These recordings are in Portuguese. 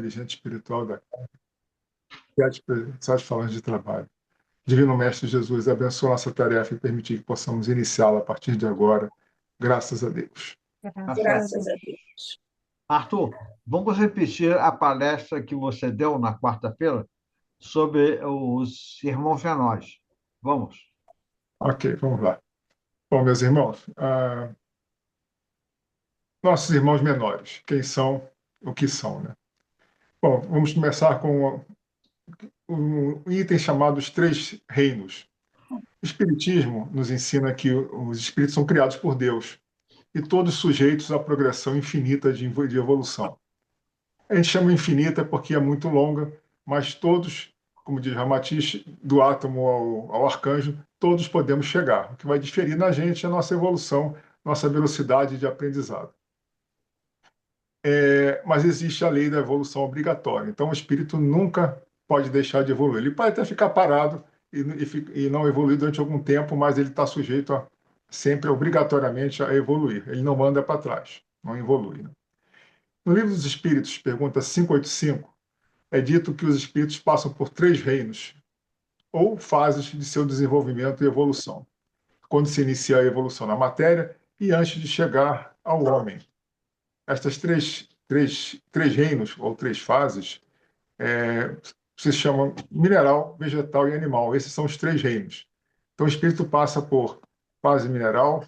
dirigente espiritual da Sete Falanges de Trabalho. Divino Mestre Jesus, abençoa nossa tarefa e permitir que possamos iniciá-la a partir de agora, graças a Deus. Graças a Deus. Arthur, vamos repetir a palestra que você deu na quarta-feira sobre os irmãos menores. Vamos. Ok, vamos lá. Bom, meus irmãos, nossos irmãos menores, quem são, o que são, né? Bom, vamos começar com um item chamado os três reinos. O Espiritismo nos ensina que os espíritos são criados por Deus e todos sujeitos à progressão infinita de evolução. A gente chama infinita porque é muito longa, mas todos, como diz Ramatiz, do átomo ao arcanjo, todos podemos chegar. O que vai diferir na gente é a nossa evolução, nossa velocidade de aprendizado. Mas existe a lei da evolução obrigatória. Então, o espírito nunca pode deixar de evoluir. Ele pode até ficar parado e não evoluir durante algum tempo, mas ele está sujeito sempre, obrigatoriamente, a evoluir. Ele não anda para trás, não evolui. Né? No Livro dos Espíritos, pergunta 585, é dito que os espíritos passam por três reinos, ou fases de seu desenvolvimento e evolução, quando se inicia a evolução na matéria e antes de chegar ao homem. Estas três reinos, ou três fases, se chamam mineral, vegetal e animal. Esses são os três reinos. Então, o espírito passa por fase mineral,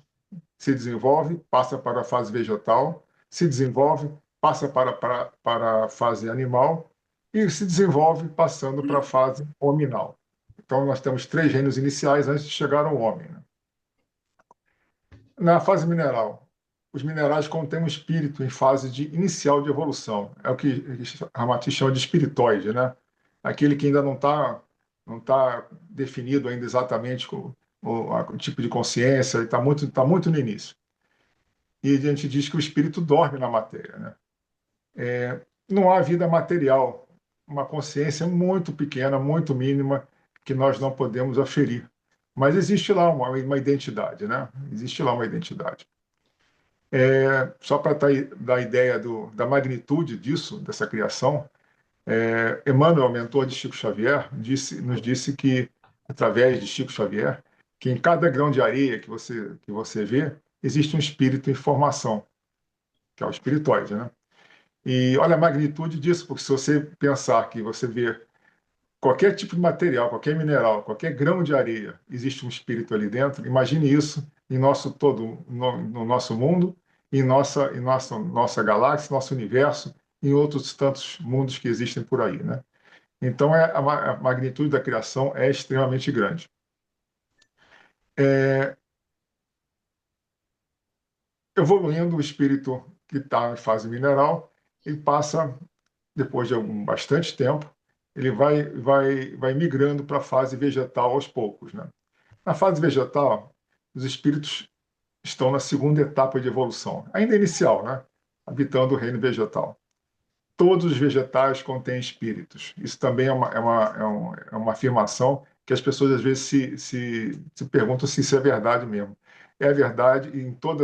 se desenvolve, passa para a fase vegetal, se desenvolve, passa para a fase animal e se desenvolve passando para a fase hominal. Então, nós temos três reinos iniciais antes de chegar ao homem. Né? Na fase mineral, os minerais contêm um espírito em fase inicial de evolução. É o que Ramatiz chama de espiritoide, né? Aquele que ainda não tá definido ainda exatamente o tipo de consciência, está muito no início. E a gente diz que o espírito dorme na matéria. Né? Não há vida material, uma consciência muito pequena, muito mínima, que nós não podemos aferir. Mas existe lá uma identidade, né? Existe lá uma identidade. Só para dar ideia da magnitude disso, dessa criação, Emmanuel, mentor de Chico Xavier, nos disse que, através de Chico Xavier, que em cada grão de areia que você vê, existe um espírito em formação, que é o espiritoide, né? E olha a magnitude disso, porque se você pensar que você vê qualquer tipo de material, qualquer mineral, qualquer grão de areia, existe um espírito ali dentro, imagine isso em no nosso mundo, em nossa galáxia, nosso universo, em outros tantos mundos que existem por aí, né? Então, a magnitude da criação é extremamente grande. Evoluindo, o espírito que está em fase mineral, ele passa, depois de bastante tempo, ele vai migrando para a fase vegetal aos poucos. Né? Na fase vegetal, os espíritos estão na segunda etapa de evolução, ainda inicial, né? Habitando o reino vegetal. Todos os vegetais contêm espíritos. Isso também é uma afirmação que as pessoas às vezes se perguntam se isso é verdade mesmo. É verdade em todo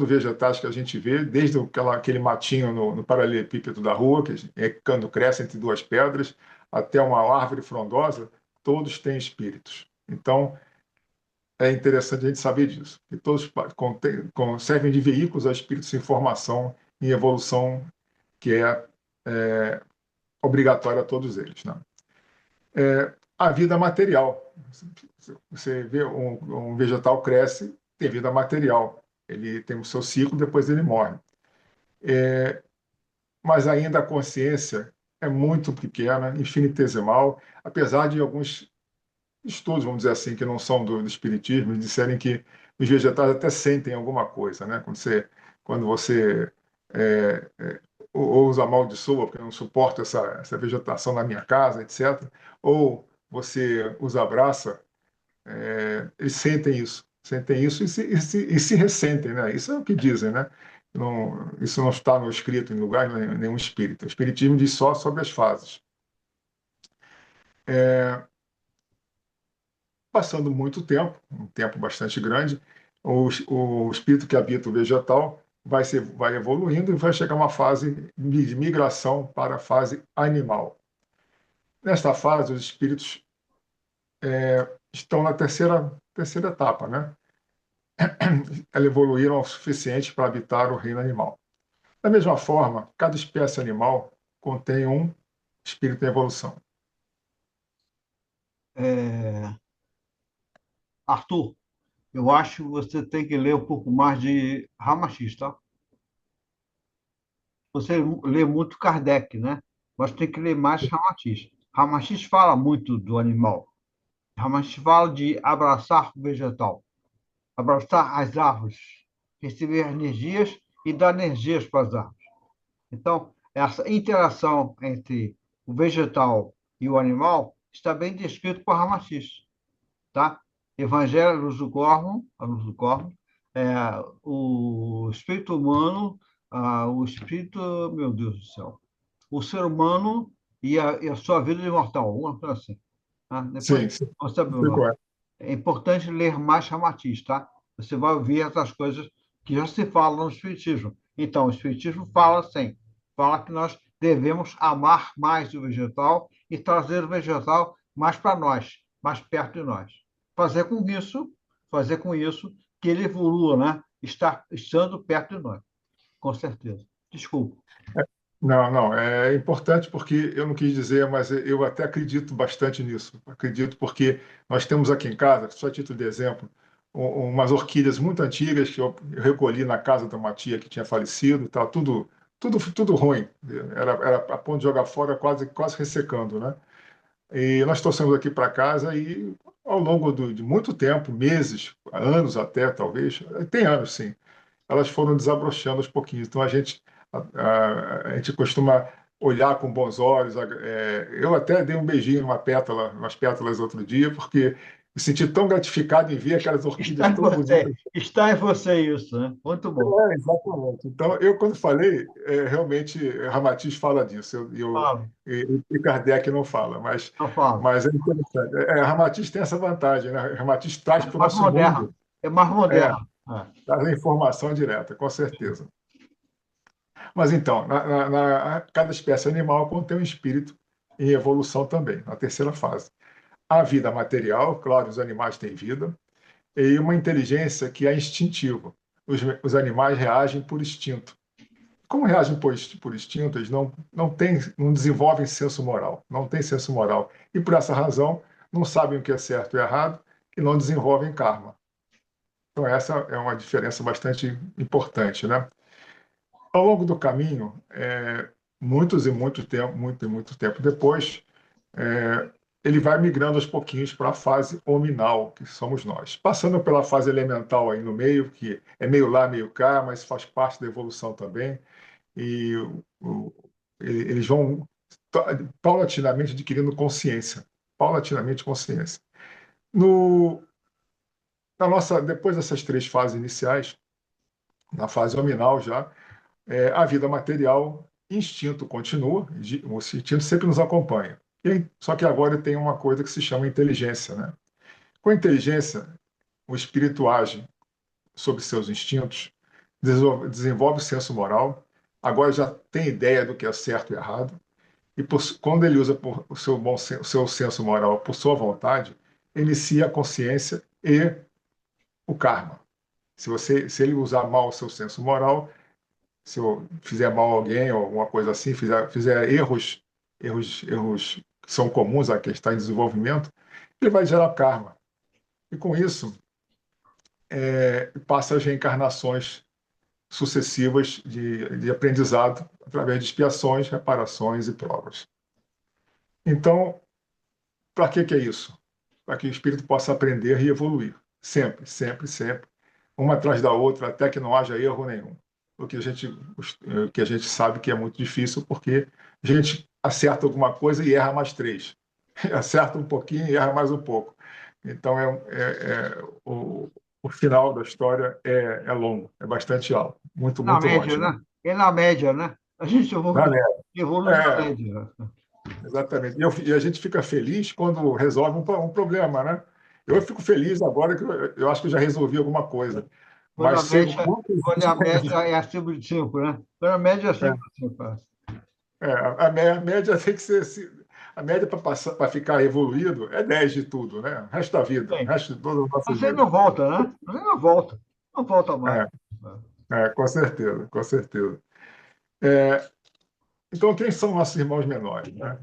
vegetais que a gente vê, desde aquele matinho no paralelepípedo da rua, que quando cresce entre duas pedras, até uma árvore frondosa, todos têm espíritos. Então, é interessante a gente saber disso, que todos servem de veículos a espíritos em formação, em evolução, que é obrigatória a todos eles. Né? A vida material. Você vê um vegetal cresce, tem vida material. Ele tem o seu ciclo, depois ele morre. Mas ainda a consciência é muito pequena, infinitesimal, apesar de alguns estudos, vamos dizer assim, que não são do espiritismo, disserem que os vegetais até sentem alguma coisa, né? Quando você ou os amaldiçoa, porque não suporta essa vegetação na minha casa, etc., ou você os abraça, eles sentem isso e se ressentem, né? Isso é o que dizem, né? Isso não está no escrito em lugar nenhum espírito. O espiritismo diz só sobre as fases. Passando muito tempo, um tempo bastante grande, o espírito que habita o vegetal vai evoluindo e vai chegar uma fase de migração para a fase animal. Nesta fase, os espíritos estão na terceira etapa, né? Elas evoluíram o suficiente para habitar o reino animal. Da mesma forma, cada espécie animal contém um espírito em evolução. É, Arthur, eu acho que você tem que ler um pouco mais de Ramachis, tá? Você lê muito Kardec, né? Mas tem que ler mais Ramachis. Ramachis fala muito do animal. Ramachis fala de abraçar o vegetal, abraçar as árvores, receber energias e dar energias para as árvores. Então, essa interação entre o vegetal e o animal está bem descrito por Ramachis, tá? Evangelho, a luz do corpo, é, o espírito humano, o espírito, meu Deus do céu, o ser humano e a sua vida imortal, alguma coisa assim. Tá? Depois Sim, sim. você é importante ler mais Ramatiz, tá? Você vai ouvir essas coisas que já se falam no Espiritismo. Então, o Espiritismo fala assim, fala que nós devemos amar mais o vegetal e trazer o vegetal mais para nós, mais perto de nós. Fazer com isso, fazer com isso que ele evolua, né? Estando perto de nós, com certeza. Desculpa. Não, não, é importante porque eu não quis dizer, mas eu até acredito bastante nisso. Acredito porque nós temos aqui em casa, só a título de exemplo, umas orquídeas muito antigas que eu recolhi na casa de uma tia que tinha falecido, tá tudo ruim. Era a ponto de jogar fora, quase ressecando, né? E nós trouxemos aqui para casa e ao longo de muito tempo, meses, anos até, talvez, tem anos sim, elas foram desabrochando aos pouquinhos. Então a gente costuma olhar com bons olhos. Eu até dei um beijinho umas pétalas outro dia, porque me senti tão gratificado em ver aquelas orquídeas tão bonitas. Está em você isso, né? Muito bom. Exatamente. Então, eu, quando falei, realmente, Ramatiz fala disso, Falo, e Kardec não fala, eu falo. mas é interessante. Ramatiz tem essa vantagem, né? Ramatiz traz É para o mais nosso moderno. mundo, É mais é, moderno. É. traz a informação direta, com certeza. Mas então, cada espécie animal contém um espírito em evolução também, na terceira fase. A vida material, claro, os animais têm vida, e uma inteligência que é instintiva. Os animais reagem por instinto. Como reagem por instinto, eles não desenvolvem senso moral, não têm senso moral. E por essa razão, não sabem o que é certo e errado e não desenvolvem karma. Então, essa é uma diferença bastante importante, né? Ao longo do caminho, muitos e muito tempo depois, ele vai migrando aos pouquinhos para a fase hominal, que somos nós. Passando pela fase elemental aí no meio, que é meio lá, meio cá, mas faz parte da evolução também. E o, eles vão paulatinamente adquirindo consciência. Paulatinamente consciência. No, depois dessas três fases iniciais, na fase hominal já, a vida material, instinto continua, o instinto sempre nos acompanha. Só que agora tem uma coisa que se chama inteligência, né? Com a inteligência, o espírito age sobre seus instintos, desenvolve o senso moral, agora já tem ideia do que é certo e errado, e quando ele usa o seu senso moral por sua vontade, inicia a consciência e o karma. Se ele usar mal o seu senso moral, se eu fizer mal a alguém ou alguma coisa assim, fizer erros que são comuns a quem está em desenvolvimento, ele vai gerar karma. E com isso, passa as reencarnações sucessivas de aprendizado através de expiações, reparações e provas. Então, para que é isso? Para que o espírito possa aprender e evoluir. Sempre, sempre, sempre. Uma atrás da outra, até que não haja erro nenhum. O que a gente sabe que é muito difícil, porque a gente acerta alguma coisa e erra mais três. Acerta um pouquinho e erra mais um pouco. Então, o final da história é longo, é bastante alto, muito, Na muito média, longe, né? né? É na média, né? A gente Na evolui, média. evolui na É, média. exatamente. E a gente fica feliz quando resolve um problema, né? Eu fico feliz agora que eu acho que eu já resolvi alguma coisa. Quando Vai a ser média, muito. quando a média é acima de 5, né? Quando a média é acima de 5. A média tem que ser. A média para passar, para ficar evoluído é 10 de tudo, né? O resto da vida, o Bem, resto de toda a nossa você vida. não volta, né? Você não volta. Não volta mais. É, com certeza, com certeza. É, então, quem são nossos irmãos menores, né?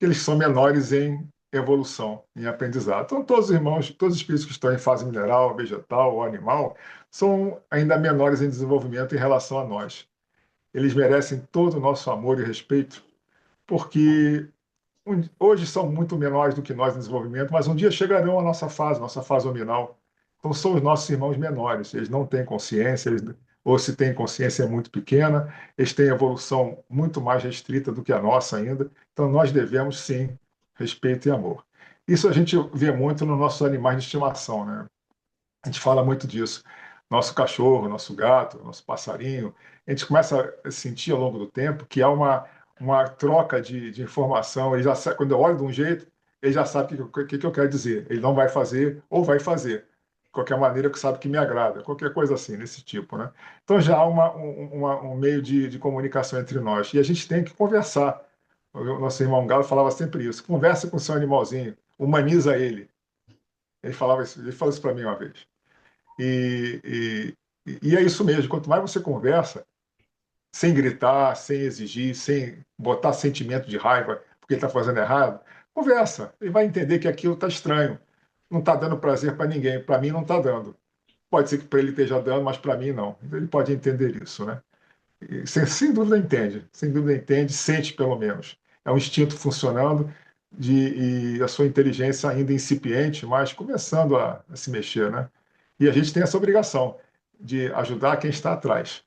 Eles são menores em evolução, em aprendizado. Então, todos os irmãos, todos os espíritos que estão em fase mineral, vegetal ou animal, são ainda menores em desenvolvimento em relação a nós. Eles merecem todo o nosso amor e respeito, porque hoje são muito menores do que nós em desenvolvimento, mas um dia chegarão à nossa fase nominal. Então são os nossos irmãos menores. Eles não têm consciência, ou se têm consciência é muito pequena, eles têm evolução muito mais restrita do que a nossa ainda. Então nós devemos sim respeito e amor. Isso a gente vê muito nos nossos animais de estimação, né? A gente fala muito disso. Nosso cachorro, nosso gato, nosso passarinho, a gente começa a sentir ao longo do tempo que há uma troca de informação. Ele já sabe, quando eu olho de um jeito, ele já sabe o que eu quero dizer. Ele não vai fazer ou vai fazer. De qualquer maneira que sabe que me agrada, qualquer coisa assim, nesse tipo, né? Então já há um meio de comunicação entre nós. E a gente tem que conversar. O nosso irmão Galo falava sempre isso. Conversa com o seu animalzinho, humaniza ele. Ele falou isso para mim uma vez. E é isso mesmo. Quanto mais você conversa, sem gritar, sem exigir, sem botar sentimento de raiva porque ele está fazendo errado, conversa. Ele vai entender que aquilo está estranho. Não está dando prazer para ninguém. Para mim, não está dando. Pode ser que para ele esteja dando, mas para mim, não. Ele pode entender isso, né? E, sem dúvida entende. Sem dúvida entende, sente pelo menos. É um instinto funcionando e a sua inteligência ainda incipiente, mas começando a se mexer, né? E a gente tem essa obrigação de ajudar quem está atrás.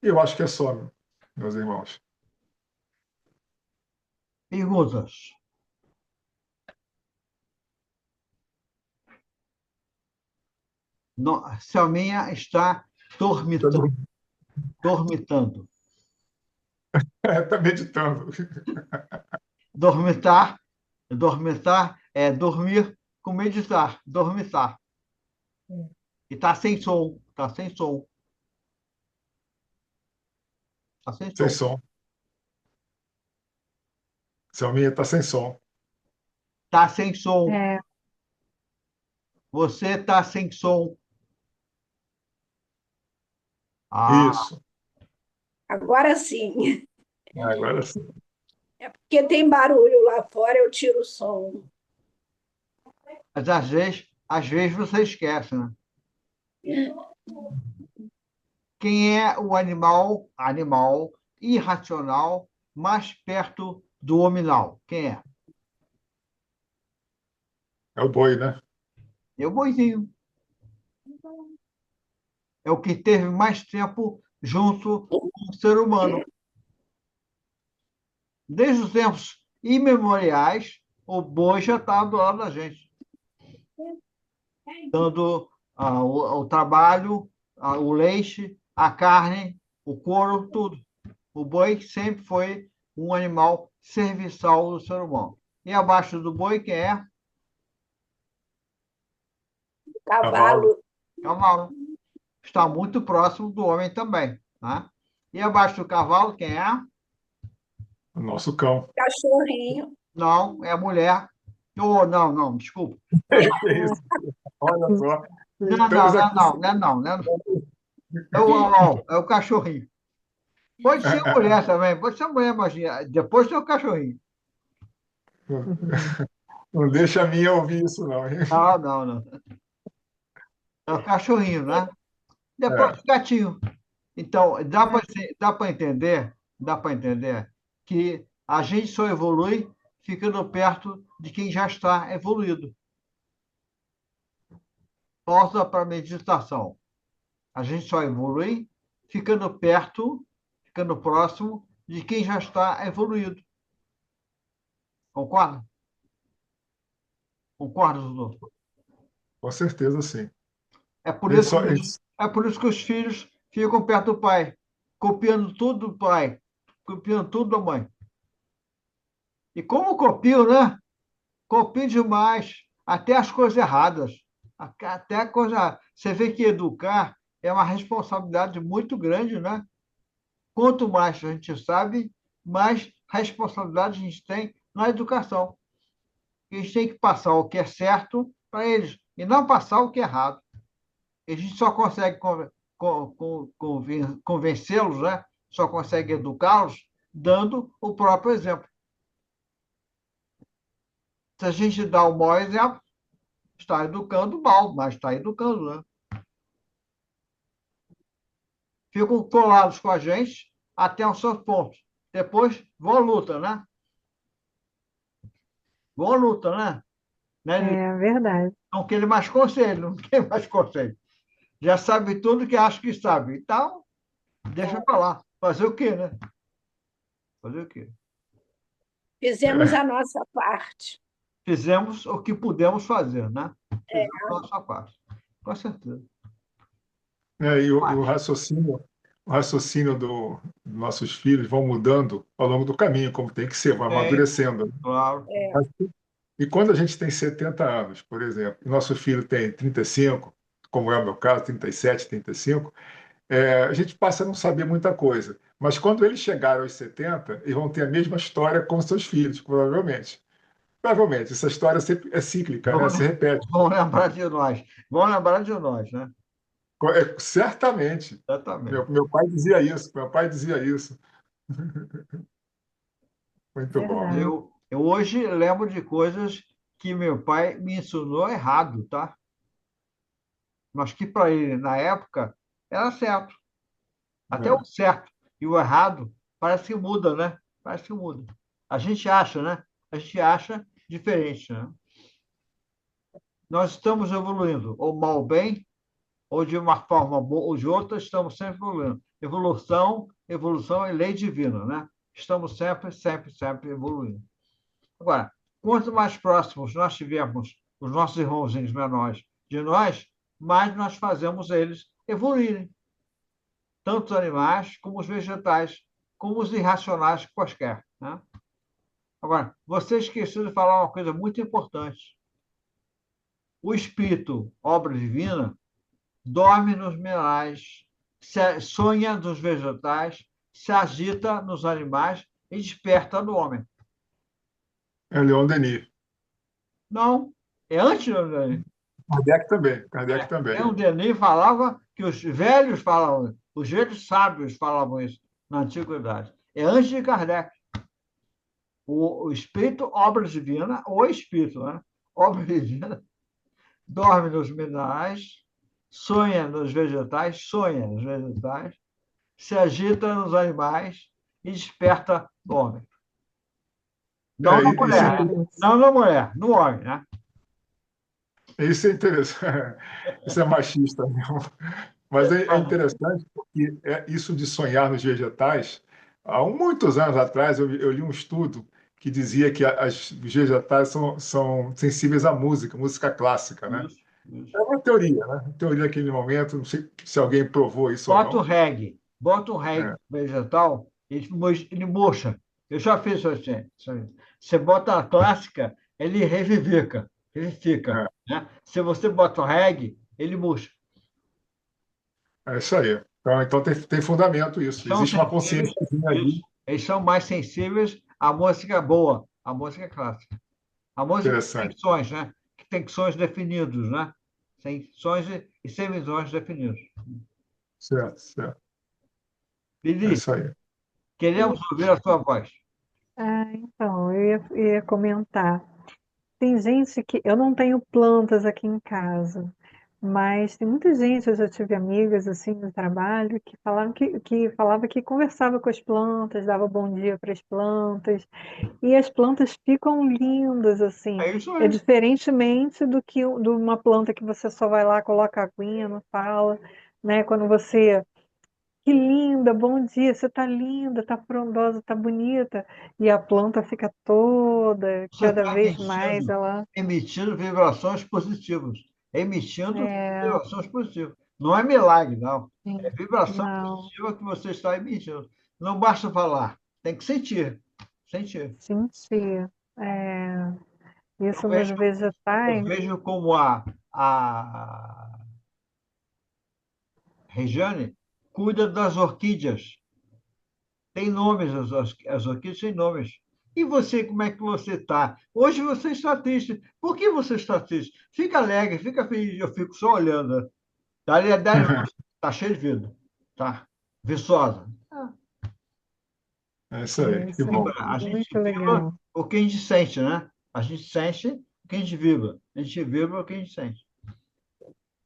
E eu acho que é só, meus irmãos. Perguntas. Selminha está dormitando. Dormitando. Está meditando. Dormitar. Dormitar é dormir com meditar. Dormitar. E está sem som. Está sem som. Está sem Sem som. som. Selminha está sem som. Está sem som. É, Você está sem som. Ah, Isso. agora sim. Agora sim. É porque tem barulho lá fora, eu tiro o som. mas às vezes você esquece, né? Quem é o animal irracional mais perto do hominal? Quem é? É o boi, né? É o boizinho. É o que teve mais tempo junto com o ser humano. Desde os tempos imemoriais, o boi já está do lado da gente, dando o trabalho, o leite, a carne, o couro, tudo. O boi sempre foi um animal serviçal do ser humano. E abaixo do boi, quem é? Cavalo. Cavalo, Cavalo. Está muito próximo do homem também, né? E abaixo do cavalo, quem é? O nosso cão. cachorrinho. Não, é a mulher. Oh, não, não, desculpa. Que isso? Olha só. Não, não, Estamos não, aqui. não, não, não, não. É o cachorrinho. Pode ser mulher também, pode ser mulher, mas depois tem o cachorrinho. Não deixa a minha ouvir isso, não, hein? Não, não, não. É o cachorrinho, né? Depois É, o gatinho. Então, dá para entender que a gente só evolui ficando perto de quem já está evoluído. Pausa para meditação. A gente só evolui ficando perto, ficando próximo de quem já está evoluído. Concorda? Concorda, Dudu? com certeza, sim. É por Ele isso só, que ele, é por isso que os filhos ficam perto do pai, copiando tudo do pai, copiando tudo da mãe. E como copiam, né? Copiam demais, até as coisas erradas. Até a coisa. Você vê que educar é uma responsabilidade muito grande, né? Quanto mais a gente sabe, mais responsabilidade a gente tem na educação. E a gente tem que passar o que é certo para eles e não passar o que é errado. E a gente só consegue convencê-los, né? Só consegue educá-los dando o próprio exemplo. Se a gente dá o mau exemplo, está educando mal, mas está educando, né? Ficam colados com a gente até um certo ponto. Depois vão à luta, né? Vão à luta, né? Né? É verdade. Não querem mais conselho, não querem mais conselho. Já sabe tudo que acha que sabe. Então, deixa para lá. Fazer o quê, né? Fazer o quê? Fizemos a nossa parte. Fizemos o que pudemos fazer, né? Fizemos a nossa parte. Com certeza. E o raciocínio dos nossos filhos vão mudando ao longo do caminho, como tem que ser, vão É, amadurecendo. claro. E quando a gente tem 70 anos, por exemplo, e nosso filho tem 35, como é o meu caso, 37, 35, a gente passa a não saber muita coisa. Mas quando eles chegarem aos 70, eles vão ter a mesma história com seus filhos, provavelmente. Provavelmente, essa história sempre é cíclica, né? Vão, Se repete. vão lembrar de nós. Vão lembrar de nós, né? Certamente. Exatamente. Meu pai dizia isso, meu pai dizia isso. Muito bom. Verdade. Eu hoje lembro de coisas que meu pai me ensinou errado, tá? Mas que para ele, na época, era certo. Até o É. certo e o errado parece que muda, né? Parece que muda. A gente acha, né? A gente acha diferente, né? Nós estamos evoluindo, ou mal ou bem, ou de uma forma boa ou de outra, estamos sempre evoluindo. Evolução é lei divina, né? Estamos sempre, sempre, sempre evoluindo. Agora, quanto mais próximos nós tivermos os nossos irmãozinhos menores de nós, mais nós fazemos eles evoluírem. Tanto os animais como os vegetais, como os irracionais quaisquer, né? Agora, você esqueceu de falar uma coisa muito importante. O espírito, obra divina, dorme nos minerais, sonha nos vegetais, se agita nos animais e desperta no homem. É Leon Denis. Não, é antes do Denis. Kardec também. Kardec também. O Denis falava que os velhos falavam, os velhos sábios falavam isso na antiguidade. É antes de Kardec. O espírito, obra divina, o espírito, né? Obra divina, dorme nos minerais, sonha nos vegetais, se agita nos animais e desperta no homem. Não na Isso é, mulher, não na mulher, no homem, né? isso é interessante. Isso é machista mesmo. Mas é interessante porque isso de sonhar nos vegetais. Há muitos anos atrás, eu li um estudo que dizia que os vegetais são sensíveis à música, música clássica, né? Isso, isso. É uma teoria, né? Uma teoria daquele momento, não sei se alguém provou isso ou não. Bota o reggae É, vegetal, ele murcha. Eu já fiz isso assim. Você bota a clássica, ele revivifica, ele fica. é, Né? Se você bota o reggae, ele murcha. é isso aí. Então tem fundamento isso. São Existe uma sensíveis, consciência ali isso. Eles são mais sensíveis à música boa, à música clássica. A música que tem interessante. sons, né? Que tem sons definidos, né? Tem sons e semissons definidos. Certo, certo. É Lili, isso aí. queremos ouvir a sua voz. Então, eu ia comentar. Tem gente que. Eu não tenho plantas aqui em casa, mas tem muita gente, eu já tive amigas assim no trabalho que falaram que falava que conversava com as plantas, dava bom dia para as plantas, e as plantas ficam lindas, assim. É isso É aí. diferentemente de uma planta que você só vai lá, coloca a aguinha, não fala, né? Quando você que linda, bom dia, você tá linda, tá frondosa, tá bonita. E a planta fica toda, Você cada está vez mais ela emitindo vibrações positivas. Emitindo é, vibrações positivas. Não é milagre, não. É sim, vibração não, positiva que você está emitindo. Não basta falar, tem que sentir. Sentir. sentir. É, Eu isso nos vejo, eu vegetais, vejo como a a Regiane cuida das orquídeas. Tem nomes, as orquídeas têm nomes. E você, como é que você está? Hoje você está triste. Por que você está triste? Fica alegre, fica feliz. Eu fico só olhando. Dali a 10 minutos, está cheio de vida. Tá? Viçosa. É isso aí, que Isso é bom. A gente muito vibra legal. o que a gente sente, né? A gente sente o que a gente vibra. A gente vibra o que a gente sente.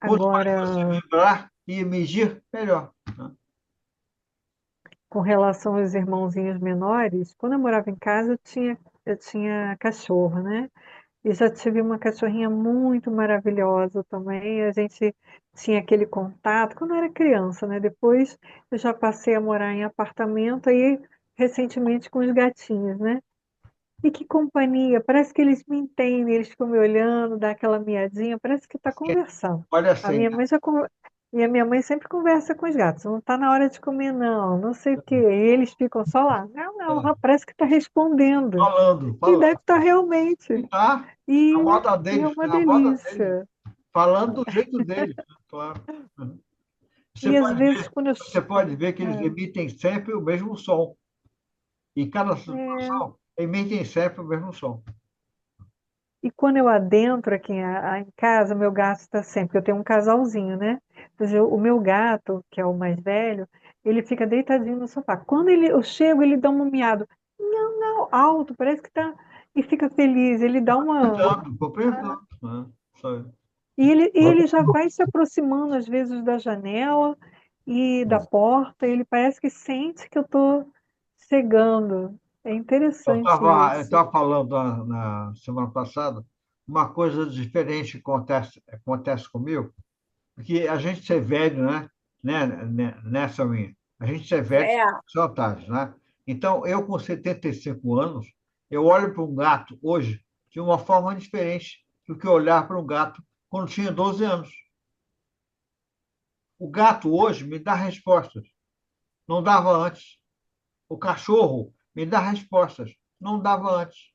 Quanto mais você Agora, vibrar e emitir, melhor. Né? com relação aos irmãozinhos menores, quando eu morava em casa, eu tinha cachorro, né? E já tive uma cachorrinha muito maravilhosa também. A gente tinha aquele contato quando eu era criança, né? Depois eu já passei a morar em apartamento aí recentemente com os gatinhos, né? E que companhia! Parece que eles me entendem, eles ficam me olhando, dá aquela miadinha, parece que está conversando. Olha A assim, minha mãe já con- E a minha mãe sempre conversa com os gatos. Não está na hora de comer, não, não sei o quê. E eles ficam só lá. Não, não, parece que está respondendo. falando, E deve falando. estar realmente. Tá? A E, moda e é deles, uma a moda deles. delícia. Falando do jeito deles, né? Claro. Uhum. Você E às pode vezes ver, quando eu. você pode ver que eles É, emitem sempre o mesmo som. Em cada é. situação, emitem sempre o mesmo som. E quando eu adentro aqui em casa, o meu gato está sempre, eu tenho um casalzinho, né? Mas o meu gato, que é o mais velho, ele fica deitadinho no sofá. Quando eu chego, ele dá um miado, não, não, alto, parece que tá, e fica feliz. Ele dá uma. Cumprimentando, cumprimentando. Né? Sabe? E ele já vai se aproximando, às vezes, da janela e da porta, ele parece que sente que eu estou chegando. É interessante Eu isso. estava falando na semana passada, uma coisa diferente que acontece comigo, porque a gente ser velho, nessa minha, a gente ser velho tem É, vantagens, né? Então, eu com 75 anos, eu olho para um gato hoje de uma forma diferente do que olhar para um gato quando tinha 12 anos. O gato hoje me dá respostas, não dava antes. O cachorro me dá respostas, não dava antes.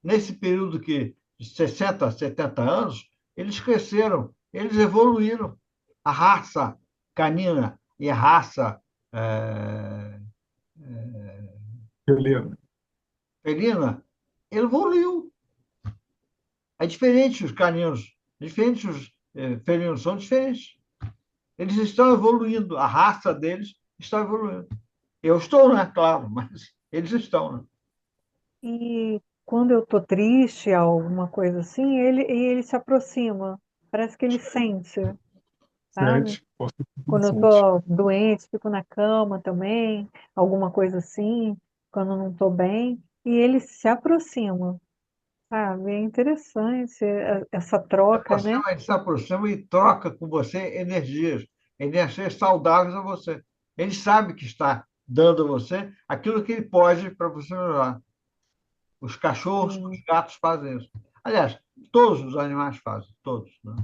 Nesse período de 60, 70 anos, eles cresceram, eles evoluíram. A raça canina e a raça eh, Beleza. felina evoluiu. É diferente os caninos, diferentes os felinos, são diferentes. Eles estão evoluindo, a raça deles está evoluindo. Eu estou, né? Claro, mas eles estão, né? E quando eu tô triste, alguma coisa assim, ele se aproxima. Parece que ele sente, sabe? Sente, com certeza Quando eu sente. tô doente, fico na cama também, alguma coisa assim, quando eu não tô bem, e ele se aproxima, sabe? É interessante essa troca, né? Ele se aproxima e troca com você energias saudáveis a você. Ele sabe que está dando a você aquilo que ele pode para você melhorar. Os cachorros, Sim. os gatos fazem isso. Aliás, todos os animais fazem, todos. Né?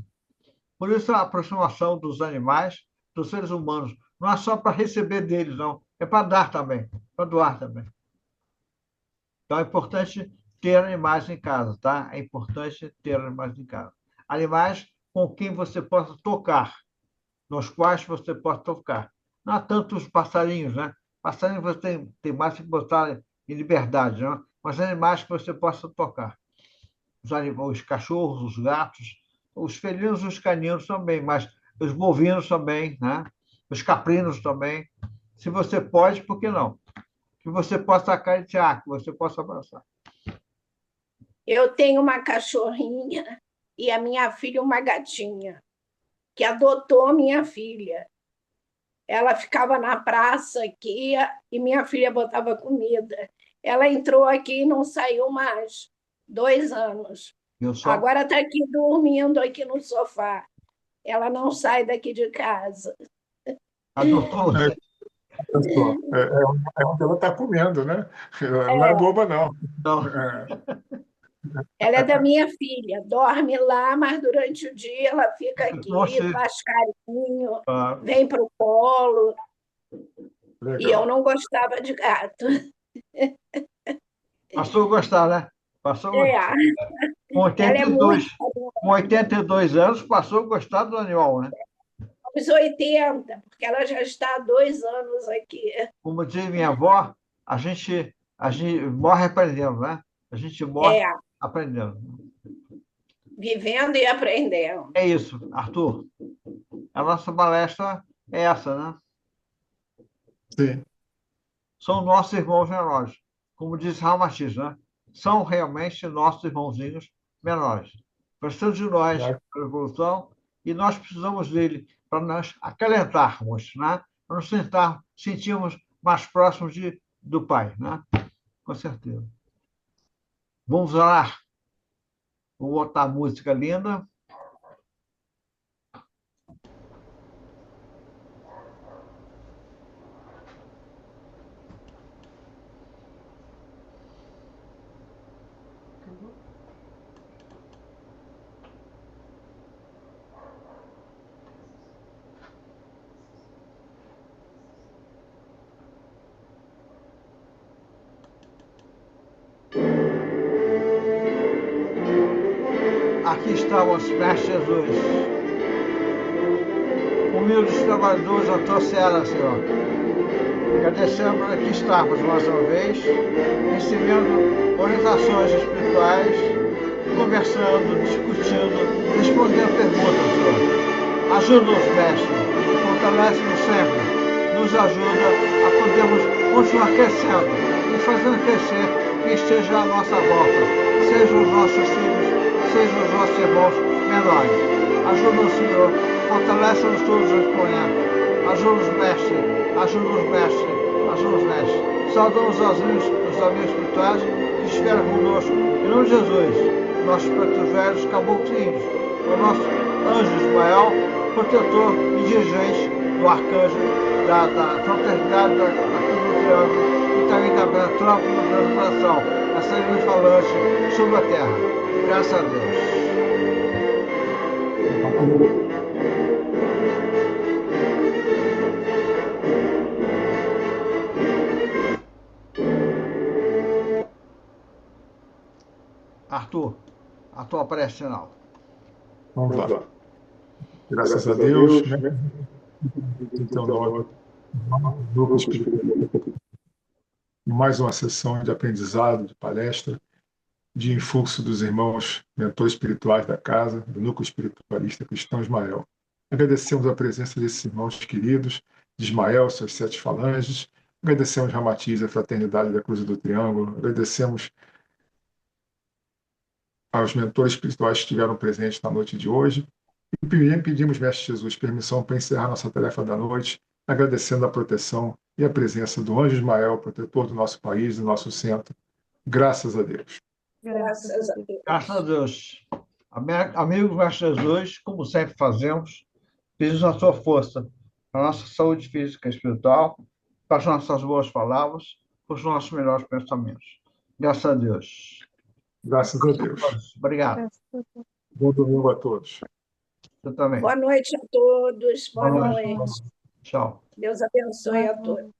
Por isso, a aproximação dos animais, dos seres humanos, não é só para receber deles, não. É para dar também, para doar também. Então, é importante ter animais em casa, tá? É importante ter animais em casa. Animais com quem você possa tocar, nos quais você possa tocar. Não há tantos passarinhos, né? Passarinhos você tem mais que botar em liberdade, né? Mas animais que você possa tocar. Os cachorros, os gatos, os felinos e os caninos também, mas os bovinos também, né? Os caprinos também. Se você pode, por que não? Que você possa acariciar, que você possa abraçar. eu tenho uma cachorrinha e a minha filha uma gatinha, que adotou minha filha. Ela ficava na praça aqui e minha filha botava comida. Ela entrou aqui e não saiu mais. 2 anos. Eu só Agora está aqui dormindo aqui no sofá. Ela não sai daqui de casa. adotou É, você. olha só, é onde ela está comendo, né? Ela não é É, boba, não. Então, É, ela é da minha filha, dorme lá, mas durante o dia ela fica aqui, você, faz carinho, claro. vem para o colo. E eu legal. não gostava de gato. Passou a gostar, né? Passou a gostar. É, Com Ela é muito 82 anos, passou a gostar do animal, né? aos 80, porque ela já está há 2 anos aqui. Como diz minha avó, a gente morre aprendendo, né? A gente morre É, aprendendo. vivendo e aprendendo. É isso, Arthur. A nossa palestra é essa, né? Sim, São nossos irmãos menores. Como diz Ramatiz, né? São realmente nossos irmãozinhos menores. Precisam de nós já para a evolução e nós precisamos dele para nós acalentarmos, né? Para nos sentirmos mais próximos do Pai, né? Com certeza. Vamos lá. Vou botar música linda. Aqui estamos, Mestre Jesus. Humildes trabalhadores da tua seara, Senhor. Agradecemos aqui estarmos mais uma vez, recebendo orientações espirituais, conversando, discutindo, respondendo perguntas, Senhor. Ajuda-nos, Mestre, fortalece-nos sempre, nos ajuda a podermos continuar crescendo e fazendo crescer quem esteja à nossa volta, sejam os nossos filhos, sejam os nossos irmãos menores. Ajuda-nos, Senhor, fortalece-nos todos os exponentes. Ajuda-nos, Mestre, ajuda-nos, Mestre, ajuda-nos, Mestre. Saudamos os amigos espirituais que estiveram conosco. Em nome de Jesus, nossos pretos velhos, caboclos e índios, o nosso anjo Ismael, protetor e dirigente do arcanjo, da fraternidade da Cruz do Triângulo e também da tropa do transformação, essa luz falante sobre a terra. Graças a Deus. Arthur, a tua prece final. vamos lá. Graças a Deus, né? Então, nós, Núcleo Espiritualista, mais uma sessão de aprendizado, de palestra, de influxo dos irmãos mentores espirituais da casa, do Núcleo Espiritualista Cristão Ismael. Agradecemos a presença desses irmãos queridos, de Ismael, seus 7 falanges, agradecemos Ramatiz, a Fraternidade da Cruz do Triângulo, agradecemos aos mentores espirituais que estiveram presentes na noite de hoje, e pedimos, Mestre Jesus, permissão para encerrar nossa tarefa da noite, agradecendo a proteção e a presença do Anjo Ismael, protetor do nosso país, do nosso centro. Graças a Deus. Graças a Deus. Graças a Deus. Amigos Mestre Jesus, como sempre fazemos, pedimos a sua força para a nossa saúde física e espiritual, para as nossas boas palavras, para os nossos melhores pensamentos. Graças a Deus. Graças a Deus. Obrigado. Bom domingo a todos. Eu também. Boa noite a todos. Boa noite. Tchau. Deus abençoe a todos.